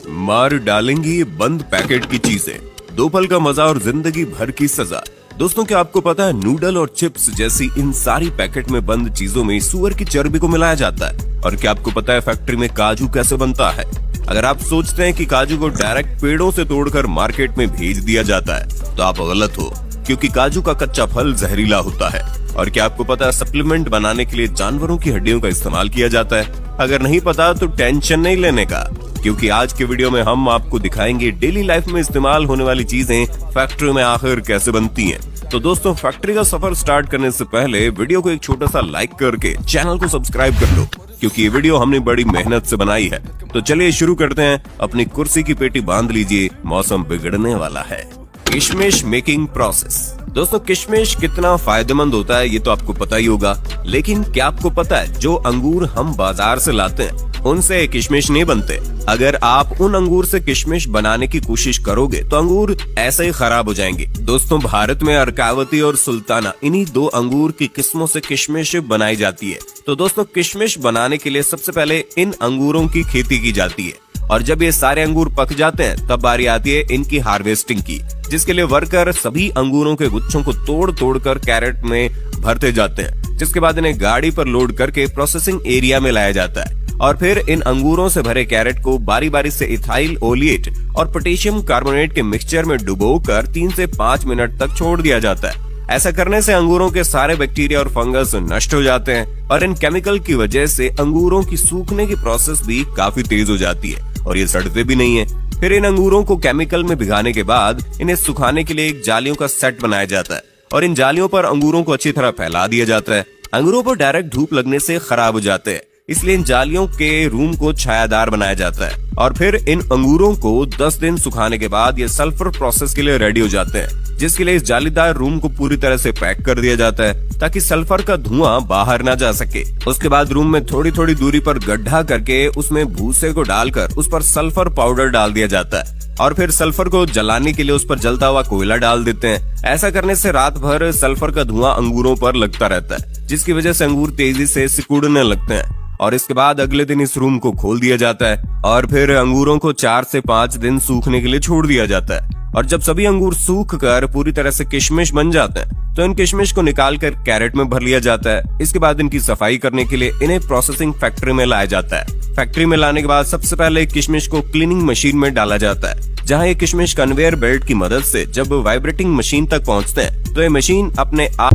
मार डालेंगी ये बंद पैकेट की चीजें, दो पल का मजा और जिंदगी भर की सजा। दोस्तों, क्या आपको पता है नूडल और चिप्स जैसी इन सारी पैकेट में बंद चीजों में सुअर की चर्बी को मिलाया जाता है? और क्या आपको पता है फैक्ट्री में काजू कैसे बनता है? अगर आप सोचते हैं कि काजू को डायरेक्ट पेड़ों से तोड़कर मार्केट में भेज दिया जाता है तो आप गलत हो, क्योंकि काजू का कच्चा फल जहरीला होता है। और क्या आपको पता है सप्लीमेंट बनाने के लिए जानवरों की हड्डियों का इस्तेमाल किया जाता है? अगर नहीं पता तो टेंशन नहीं लेने का, क्योंकि आज के वीडियो में हम आपको दिखाएंगे डेली लाइफ में इस्तेमाल होने वाली चीजें फैक्ट्री में आखिर कैसे बनती हैं। तो दोस्तों, फैक्ट्री का सफर स्टार्ट करने से पहले वीडियो को एक छोटा सा लाइक करके चैनल को सब्सक्राइब कर लो, क्योंकि ये वीडियो हमने बड़ी मेहनत से बनाई है। तो चलिए शुरू करते हैं। अपनी कुर्सी की पेटी बांध लीजिए, मौसम बिगड़ने वाला है। किशमिश मेकिंग प्रोसेस। दोस्तों, किशमिश कितना फायदेमंद होता है ये तो आपको पता ही होगा, लेकिन क्या आपको पता है जो अंगूर हम बाजार से लाते हैं उनसे किशमिश नहीं बनते। अगर आप उन अंगूर से किशमिश बनाने की कोशिश करोगे तो अंगूर ऐसे ही खराब हो जाएंगे। दोस्तों, भारत में अर्कावती और सुल्ताना इन्हीं दो अंगूर की किस्मों से किशमिश बनाई जाती है। तो दोस्तों, किशमिश बनाने के लिए सबसे पहले इन अंगूरों की खेती की जाती है, और जब ये सारे अंगूर पक जाते हैं तब बारी आती है इनकी हार्वेस्टिंग की, जिसके लिए वर्कर सभी अंगूरों के गुच्छों को तोड़ तोड़ कर कैरेट में भरते जाते हैं, जिसके बाद इन्हें गाड़ी पर लोड करके प्रोसेसिंग एरिया में लाया जाता है। और फिर इन अंगूरों से भरे कैरेट को बारी बारी से इथाइल ओलिएट और पोटेशियम कार्बोनेट के मिक्सचर में डुबोकर 3 से 5 मिनट तक छोड़ दिया जाता है। ऐसा करने से अंगूरों के सारे बैक्टीरिया और फंगस नष्ट हो जाते हैं, और इन केमिकल की वजह से अंगूरों की सूखने की प्रोसेस भी काफी तेज हो जाती है और ये सड़ते भी नहीं है। फिर इन अंगूरों को केमिकल में भिगाने के बाद इन्हें सुखाने के लिए एक जालियों का सेट बनाया जाता है, और इन जालियों पर अंगूरों को अच्छी तरह फैला दिया जाता है। अंगूरों पर डायरेक्ट धूप लगने से खराब हो जाते हैं, इसलिए इन जालियों के रूम को छायादार बनाया जाता है। और फिर इन अंगूरों को 10 दिन सुखाने के बाद ये सल्फर प्रोसेस के लिए रेडी हो जाते हैं, जिसके लिए इस जालीदार रूम को पूरी तरह से पैक कर दिया जाता है ताकि सल्फर का धुआं बाहर ना जा सके। उसके बाद रूम में थोड़ी थोड़ी दूरी पर गड्ढा करके उसमें भूसे को डालकर उस पर सल्फर पाउडर डाल दिया जाता है, और फिर सल्फर को जलाने के लिए उस पर जलता हुआ कोयला डाल देते हैं। ऐसा करने से रात भर सल्फर का धुआं अंगूरों पर लगता रहता है, जिसकी वजह से अंगूर तेजी से सिकुड़ने लगते हैं। और इसके बाद अगले दिन इस रूम को खोल दिया जाता है, और फिर अंगूरों को 4 से 5 दिन सूखने के लिए छोड़ दिया जाता है। और जब सभी अंगूर सूख कर पूरी तरह से किशमिश बन जाते हैं तो इन किशमिश को निकालकर कैरेट में भर लिया जाता है। इसके बाद इनकी सफाई करने के लिए इन्हें प्रोसेसिंग फैक्ट्री में लाया जाता है। फैक्ट्री में लाने के बाद सबसे पहले किशमिश को क्लीनिंग मशीन में डाला जाता है, जहाँ ये किशमिश कन्वेयर बेल्ट की मदद से जब वाइब्रेटिंग मशीन तक पहुँचते हैं तो ये मशीन अपने आप